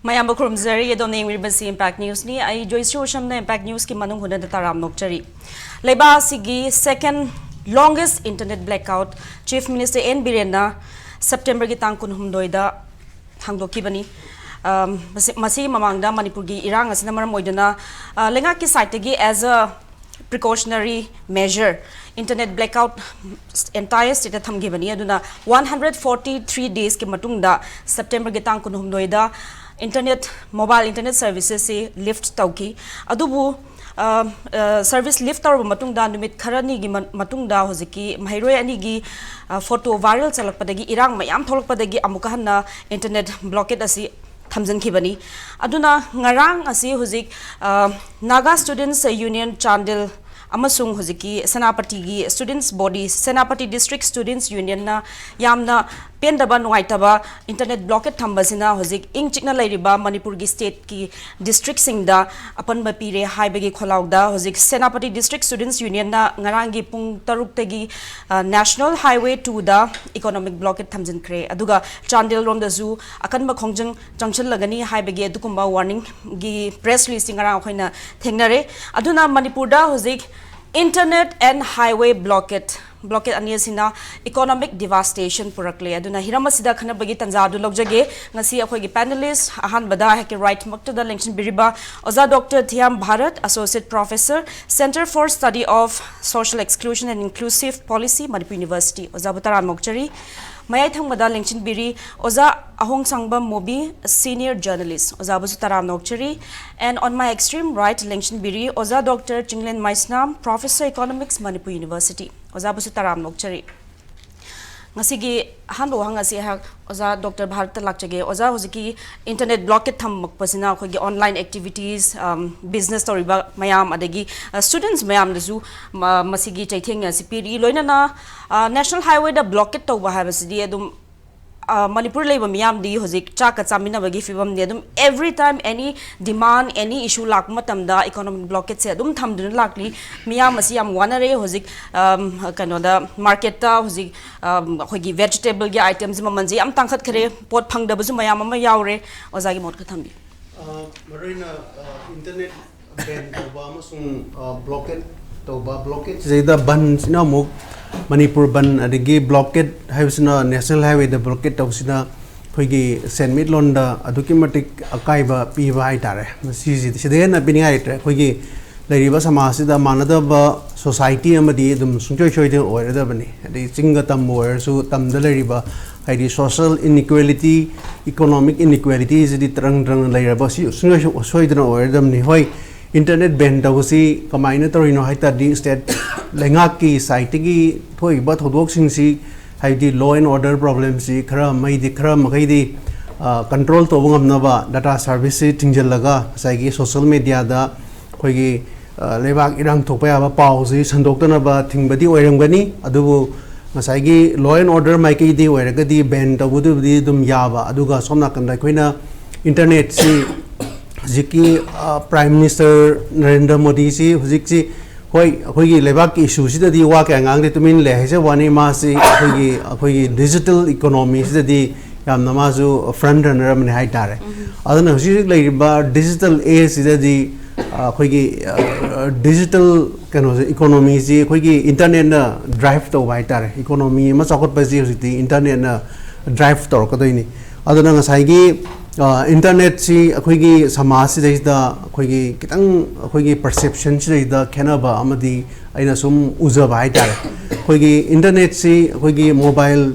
Mayam Bakrumzari, Doning Ribasi Impact News ni, I Joyshree Usham na Impact News ki Manung Hutna Taram Nokchari. Leba Sigi, second longest internet blackout, Chief Minister N. Birena, September Gitang Kunhumdoida, Hangdoki Bani. Masi Mamangda, Manipur gi Irang, as Namar Moidana, Lengaki Saitegi as a precautionary measure. Internet blackout entire state of Thamgibani, Aduna 143 days ki Matunda, September Gitang Kunhumdoida. Internet mobile internet services se lift tauki adubu service lift tar matungda numit kharani gi matungda hojiki mairoi ani gi photo viral chalakpadagi irang mayam tholakpadagi amuka hanna internet blockade asi thamjankhibani aduna ngarang asi hojik Naga Students Union Chandel amasung hojiki Senapati gi students body Senapati District Students Union na yamna pendaba nuaitaba internet blockade thambasina hojik ing chikna lairiba Manipur gi state ki district singda apan bapire haibagi kholauda hojik Senapati District Students Union na ngarangi pung taruk tegi National Highway 2 da economic blockade thamjan kre aduga Chandel rom da zu akan ba khongjang junction lagani haibagi adukumba warning gi press release ngarang khoina thengnare aduna Manipur da hojik internet and highway blockade anisina economic devastation purakle aduna hiramasida khana bagi tanjadu logjage ngasi akhoi gi panelist ahan bada heke right makta da lenction biriba oza Dr. Thiyam Bharat, Associate Professor, Center for Study of Social Exclusion and Inclusive Policy, Manipur University, oza butara mokchari Mayai thangmada lenction biri oza Ahongsangbam Mobi, Senior Journalist, oza butara mokchari, and on my extreme right lenction biri oza Dr. Chinglen Maisnam, Professor Economics, Manipur University, oza butara mokchari ngasigi hando hangasi ha oza Dr. Bharat lakchage oza hojiki internet blockade thammak pasina khogi online activities business toriba mayam adagi students mayam dazu masigi chaitheng sipiri loina na national highway da blockade tawba habasidi adum Manipur labor miyam di hojik chaka chamina bagi fibam de adum every time any demand any issue lak matamda economic blockade se adum thamdun lakli miyam asi yam wanare hojik kanoda market ta hojik hogi vegetable gi items mamanji am tangkhat khare pot phangda bazu mayam ama yaure ozagi mot khathambi marina internet ban toba amasung blockade zeida ban sina muk Manipur ban adigi blockade haibsina national highway the blockade tawsina khoigi senmit londa adukimatic akaiba piba haitare sisi sidena biningai tre khoigi lairiba samasida manadaba society amadi dum sungchoi choi de oirada bani adi singa tam oir su tam da lairiba haidi social inequality economic inequality is di trang lairaba si sungchoi choi de oirada ni hoi internet ban dawsi kamaina torino haita di state lenga ki site gi thoi ba thodok sing si haidi law and order problems si khara mai di khara magai di control to bungam na ba data service tingjal laga sai gi social media da khoi gi lebak irang thokpa ya ba pau si sandok na ba thingbadi oiram gani adubu masai gi law and order mai ki di oiraga di ban to bu di dum ya ba aduga somna kan da khoina internet si Ziki Prime Minister Narendra Modi si hujiksi hoi lebak issue sida di wa ka ngang de tumin le hise wani ma si hoi digital economy sida di yam namazu front runner man hai tare adana hujik le ba digital age sida di hoi digital kano economy si hoi internet na drive to vai tare economy ma chakot pa si hujiti internet na drive tor ko doini adana ngasai gi internet si akhoi samaj si da akhoi kitang akhoi perception si da khenaba amadi aina sum uzaba hai tare akhoi internet si akhoi mobile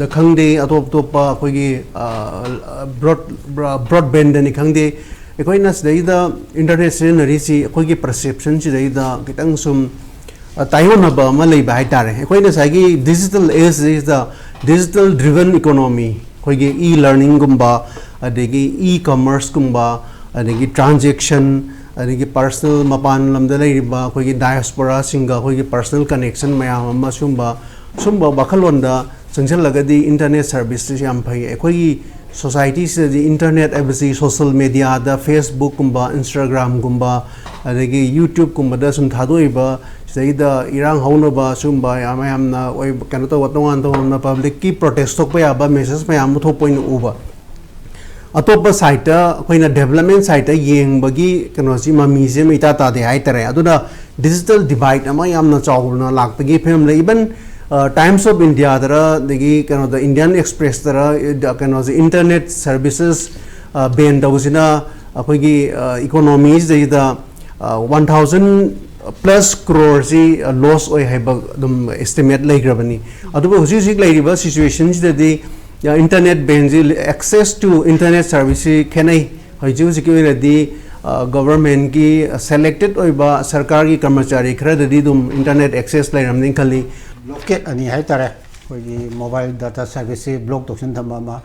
da khangde atop topa akhoi broadband ni khangde akhoi nas da internet si nari si akhoi perception si da kitang sum taiwan ba ma lei ba hai tare akhoi na sai digital age is the digital driven economy akhoi e-learning gumba adegi e-commerce kumba adegi transaction adegi personal mapan lamda leiriba khogi diaspora singa khogi personal connection mayam ma sumba bakhalonda changchal lagadi internet services yam phai khogi society se the internet abc social media da Facebook kumba Instagram kumba adegi YouTube kumba da sum thadoiba seida irang hauna ba sumba yam na oi kanato watongan to na public ki protest tok pa ba message mayam tho point uba अतोप site अखोइना development site येंगबगी कनोसी ममीसे मेता तादे हाइतरे अदुना digital divide अमा यामना चावना लाक्पगी फिल्म ले इवन टाइम्स ऑफ इंडिया दरा दगी कनो द इंडियन एक्सप्रेस दरा कनो इंटरनेट सर्विसेज बेन दवसिना अखोइगी इकोनॉमीज देदा 1000 plus crore si loss oi haiba dum estimate laigrabani aduba husi lairiba situations dadi internet benzi access to internet service khenai hoju security di government ki selected oiba sarkar ki karmachari khara dadi dum internet access lairamning khali blockade ani hai tare koi mobile data service block toxin thamama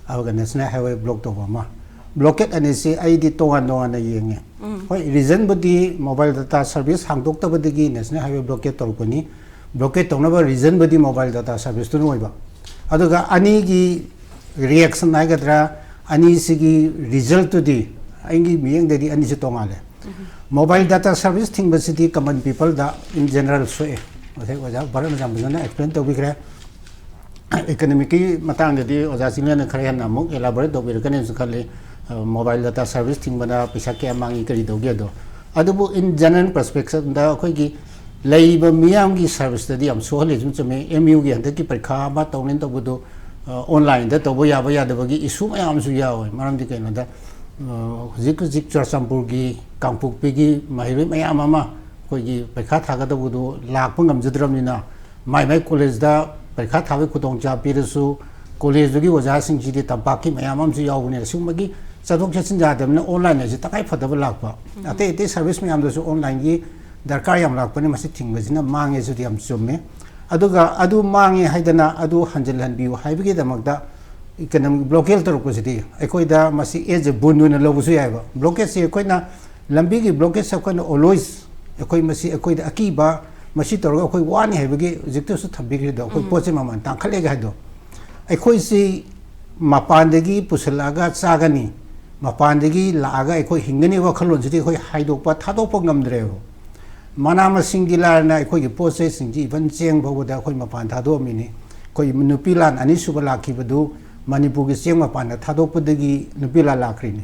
awaga national highway block to ma blockade ani si id tongan na yenge hoi reason budi mobile data service hangdok ta badigi national highway blockade torpani blockade tonaba reason budi mobile data service tu noiba aduga ani gi reaction na gadra ani sigi result to di aingi miyeng dedi ani se tongale mobile data service thing basiti common people da in general so e okay oja baran jam bana explain to bigre economic matang dedi oja singlen khare na muk elaborate do bir kan khale mobile data service thing bana pisa ke amangi kari do ge do adubu in general perspective da khoi gi leiba miyam gi service da di am so le jum chme mu gi handa ki parikha ma tawlen to budo online da to bo ya da gi issue mayam su ya oi maram di kaina da zik chasampur gi kangpuk pi gi mahiri mayam ama khoi gi parikha thaga da budo lak pangam jidram ni na mai college da parikha thawe khutong cha pi su college gi oja sing ji di tampak ki mayam am su ya ne su magi sadok chhin ja dem na online ne ji takai phadaba lakpa ate service mayam da su online gi darkar yam lakpani masi thingba mange su yam chumme aduga adu mange haidana adu hanjil hanbiu haibigi damakda economic blockade tor ko sidi ekoi da masi eje bunu na lobu su yaiba blockade se ekoi na lambi gi blockade sa ko na always ekoi masi ekoi da akiba masi tor ko ekoi wani haibigi jikto su thabigi da ekoi poche maman ta khale ga do ekoi si mapandagi pusalaga chagani mapandagi laaga ekoi hingani wa khalon sidi ekoi haidokpa thadokpa ngamdreo mana masing di larna ekoi gi pose singji ban cheng bawda ekoi mapan thado mini koi nupilan ani subala kibadu manipur gi cheng mapan thadokpadagi nupila lakri ni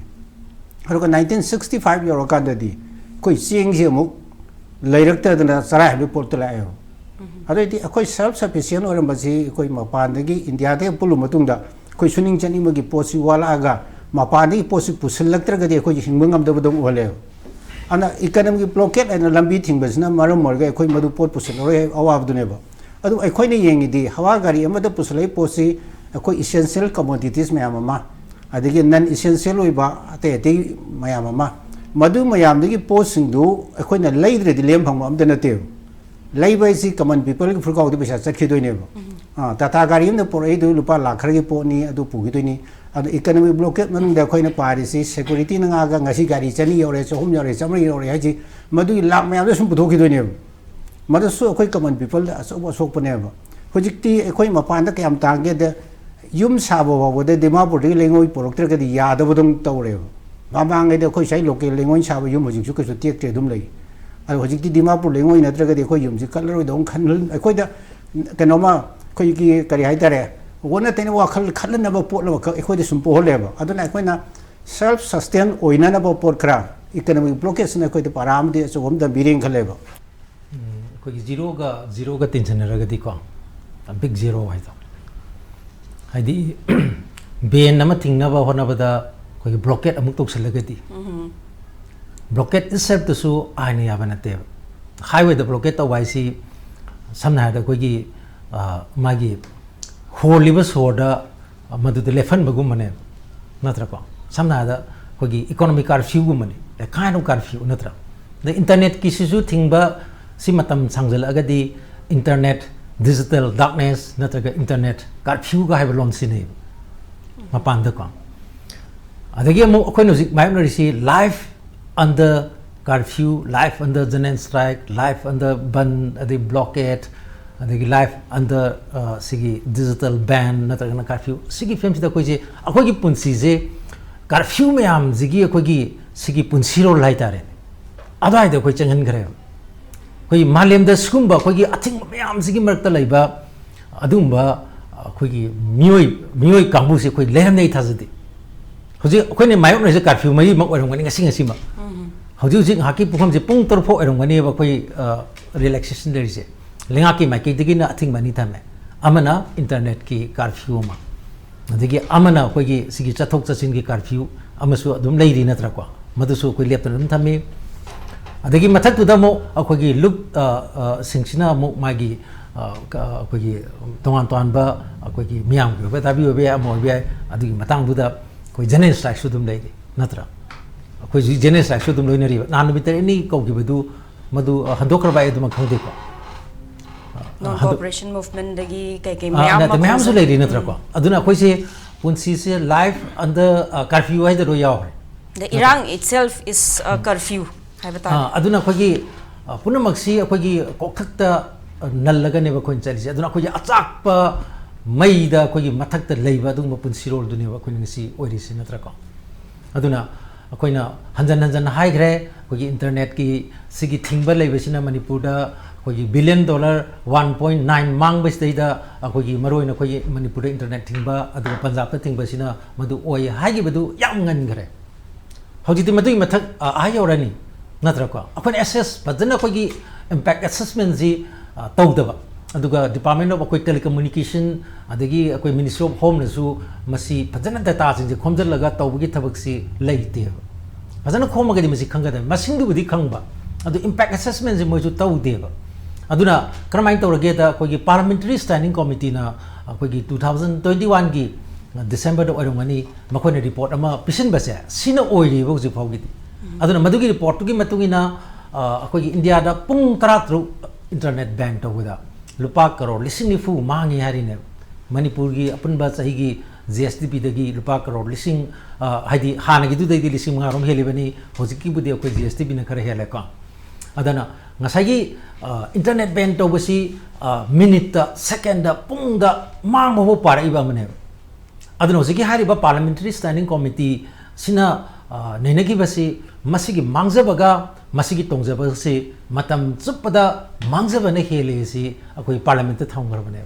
haruka 1965 year okanda di koi cheng je mu lairakta dana sarai bi portla ayo ade di ekoi self sufficient oram basi ekoi mapan dagi india de pulu matungda koi suning chani magi posi wala aga mapan di posi pusilaktra ga de ekoi hingmangam da bodong ole ana economic blockade and lambi thing basna maram morga ekoi madu pot pusilore awab duneba adu ekoi ne yengi di hawa gari amada pusilai posi ekoi essential commodities mayama adigi non essential oiba ate mayama madu mayam digi posing du ekoi na leidre di lem phangma amda nate leibai si common people ki furkaw di pesa chakhi doineba tata gari ne por ei du lupa lakhar gi poni adu pugi doini adu economic blockade manung da khoi na parisi security na ga ngasi gari chani yore chhum yore chamri yore haji madu lak mayam da sum puthoki doine madu su khoi common people da so sok pane ba hojikti khoi mapan da kyam tange da yum sabo ba de dimapur ri lengoi porokter ga di ya da bodong tawre ba bang ga khoi sai local lengoi sabo yum hojik su ka su tek te dum lei adu hojikti dimapur lengoi na tra ga di khoi yum ji kalroi dong khan khoi da kanoma khoi ki kari hai tare wona tene wa khal na ba pot la ka ekoi de sum po leba aduna ekoi na self sustain oina na ba pot kra economic blockage na ekoi de param de so hom da biring khaleba koi zero ga tension ra ga di ko big zero hai to hai di ben na ma thing na ba hona ba da koi blockade amuk tok sal ga di blockade itself to su ai ya ba na te highway the blockade to wai si samna da koi gi magi होलिबा सोदा मदु दे लेफन बगु मने नत्र को समना दा होगी economic curfew गु मने the kind of curfew नत्र the internet की सिसु थिंगबा सिमतम सांगजल अगदी इंटरनेट डिजिटल डार्कनेस नत्र का इंटरनेट कर्फ्यू गा हाइब लोन सिने मपान द को अदगी मो अखोय नजिक माइम रिसी life under curfew life under general strike life under bandh अदि blockade adagi life under sigi digital ban natragana curfew sigi film sida koi je akoi gi punsi je curfew mayam jigi akoi gi sigi punsi ro lai tare adai da koi changan gare koi malem da skumba koi gi athing mayam sigi marak ta laiba adumba koi gi mioi kangbu se koi lehem nei thajadi ꯍꯧꯖꯤꯛ ꯑꯩꯈꯣꯏꯅ ꯃꯥꯌꯣꯛꯅꯔꯤꯁꯦ curfew ꯃꯔꯤꯃꯛ ꯑꯣꯏꯔꯝꯒꯅꯤ ꯉꯁꯤ ꯉꯁꯤꯃꯛ ꯍꯧꯖꯤꯛ ꯍꯧꯖꯤꯛ ꯉꯥꯏꯍꯥꯛꯀꯤ ꯄꯨꯡꯐꯝꯁꯦ ꯄꯨꯡ 6 ꯐꯥꯎ ꯑꯣꯏꯔꯝꯒꯅꯦꯕ ꯑꯩꯈꯣꯏ ꯔꯤꯂꯦꯛꯁꯦꯁꯟ ꯂꯩꯔꯤꯁꯦ ꯂꯩꯉꯥꯛꯀꯤ ꯃꯥꯏꯀꯩꯗꯒꯤꯅ ꯑꯊꯤꯡꯕ ꯑꯅꯤ ꯊꯝꯃꯦ ꯑꯃꯅ ꯏꯟꯇꯔꯅꯦꯠꯀꯤ ꯀꯥꯔꯐ꯭ꯌꯨ ꯑꯃ ꯑꯗꯒꯤ ꯑꯃꯅ ꯑꯩꯈꯣꯏꯒꯤ ꯁꯤꯒꯤ ꯆꯠꯊꯣꯛ ꯆꯠꯁꯤꯟꯒꯤ ꯀꯥꯔꯐ꯭ꯌꯨ ꯑꯃꯁꯨ ꯑꯗꯨꯝ ꯂꯩꯔꯤ ꯅꯠꯇ꯭ꯔꯀꯣ ꯃꯗꯨꯁꯨ ꯑꯩꯈꯣꯏ ꯂꯦꯞꯇꯅ ꯑꯗꯨꯝ ꯊꯝꯃꯤ ꯑꯗꯒꯤ ꯃꯊꯛꯇꯨꯗ ꯑꯃꯨꯛ ꯑꯩꯈꯣꯏꯒꯤ ꯂꯨꯞ ꯁꯤꯡꯁꯤꯅ ꯑꯃꯨꯛ ꯃꯥꯒꯤ ꯑꯩꯈꯣꯏꯒꯤ ꯇꯣꯉꯥꯟ ꯇꯣꯉꯥꯟꯕ ꯑꯩꯈꯣꯏꯒꯤ ꯃꯤꯌꯥꯝꯒꯤ ꯑꯣꯏꯕ ꯗꯥꯕꯤ ꯑꯣꯏꯕ ꯌꯥꯏ ꯑꯃ ꯑꯣꯏꯕ ꯌꯥꯏ ꯑꯗꯨꯒꯤ ꯃꯇꯥꯡꯗꯨꯗ ꯑꯩꯈꯣꯏ ꯖꯦꯅꯔꯦꯜ ꯁ꯭ꯇ꯭ꯔꯥꯏꯛꯁꯨ ꯑꯗꯨꯝ ꯂꯩꯔꯤ ꯅꯠꯇ꯭ꯔꯥ ꯑꯩꯈꯣꯏ ꯍꯧꯖꯤꯛ ꯖꯦꯅꯔꯦꯜ ꯁ꯭ꯇ꯭ꯔꯥꯏꯛꯁꯨ ꯑꯗꯨꯝ ꯂꯣꯏꯅꯔꯤꯕ ꯅꯍꯥꯟ ꯅꯨꯃꯤꯠ 9 ꯀꯧꯈꯤꯕꯗꯨ ꯃꯗꯨ ꯍꯟꯗꯣꯛꯈ꯭ꯔꯕ ꯑꯩ ꯑꯗꯨꯃꯛ ꯈꯪꯗꯦꯀꯣ non cooperation movement dagi kai kai mayam mayamsu leiri natra ko aduna akhoi se punsi se live under curfew hai daro yaw the irang itself is a curfew hai bata aduna akhoi gi punamak si akhoi gi kokthak ta nallaga ne ba khoin chali se aduna akhoi gi achak pa mai da akhoi gi mathak ta leiba dung punsi rol du ne ba akhoi ngi si oiri se natra ko aduna akhoi na hanjan hanjan hai gre akhoi gi internet ki sigi thingba leiba sina manipur da अखोगी $1 billion 1.9 मांग बस्तेदा अखोगी मरोइना अखोगी Manipur internet थिंबा अदु पंजाब थिंबा सिना मदु ओय हागी बदु याम ngन गरे हौजिति मदुई मथक आय औरनी नत्रको अखोन एसएस फजना अखोगी इंपैक्ट असेसमेंट जी तौदबा अदुगा डिपार्टमेंट ऑफ अखोई टेलीकम्युनिकेशन अदगी अखोई मिनिस्ट्री ऑफ होम नसु मसी फजना डाटा सिंजे खोमजलगा तौबगी थबकसी लेते फजना खोमगदि मसी खंगदा मसिंगदुबुदि खंगबा अदु इंपैक्ट असेसमेंट जी मोजु तौदेबा अदुना क्रमाइन तौरगे दा अखोगी पार्लियामेंट्री स्टैंडिंग कमिटी ना अखोगी 2021 की डिसेंबर द ओरंगनी मखोने रिपोर्ट अमा पिसिन बसे सिना ओइरि बौजि फाउगी अदुना मदुगी रिपोर्ट तुगी मतुगिना अखोगी इंडिया दा पुंग 13 इंटरनेट बैन तौदा लुपा करोड़ लिसिंग निफु मांगी हारिने मणिपुर की अपुनबा सही की जीएसटीपी दगी लुपा करोड़ लिसिंग हाइदी हानगी दुदैदी लिसिंग मारोम हेलिबनी होजिकी बुदि अखोई जीएसटीपी न खरे हेलेको अदना ngасagi internet ban tobasi minute second pungda mangmo bo para iba mane aduna hosiki hariba parliamentary standing committee sina nenagi basi masigi mangjabaga masigi tongjaba se matam chupada mangjaba ne hele si akoi parliament ta thongbar bane